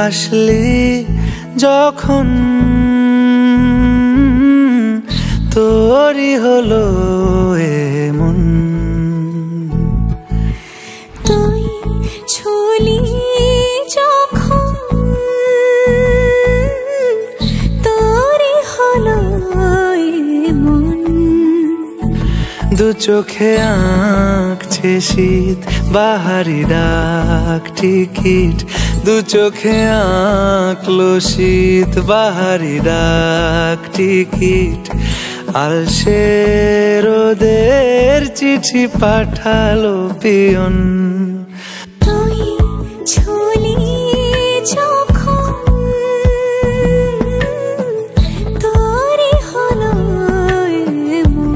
আসলি যখন তোরই হলো এমন। তুই ছুলি যখন তোরই হলো এমন। দু চোখে আঁকছে শীত বাহারি ডাক টিকিট, দু চোখে আঁকলো শীত বাহারি ডাক টিকিট। আলসে রোদের চিঠি পাঠালো পিয়ন। তুই ছুলি যখন তোরই হলো এমন।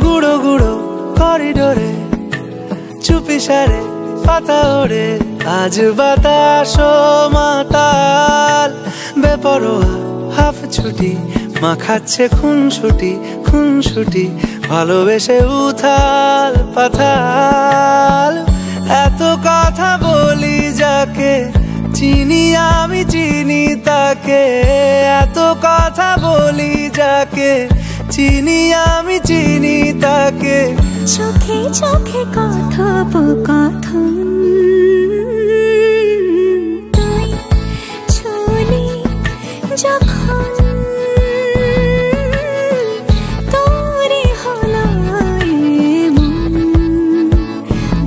গুঁড়ো গুঁড়ো করিডোরে চুপি সারে পাতা ওড়ে, আজ বাতাস মাতাল বেপরোয়া হাফ ছুটি মাখাচ্ছে খুনসুটি খুনসুটি, ভালোবেসে উথাল পাথাল। এত কথা বলি যাকে চিনি আমি চিনি তাকে, এত কথা বলি যাকে চিনি আমি চিনি তাকে। চোখে চোখে কথোপকথন, তুই ছুলি যখন তোরই হলো এমন।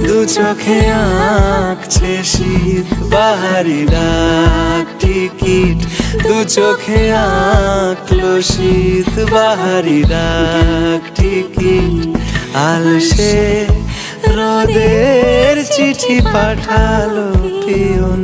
দু চোখে আঁকছে শীত বাহারি ডাক টিকিট, দু চোখে আঁকলো শীত বাহারি ডাক টিকিট। আলসে রোদের চিঠি পাঠালো পিয়ন।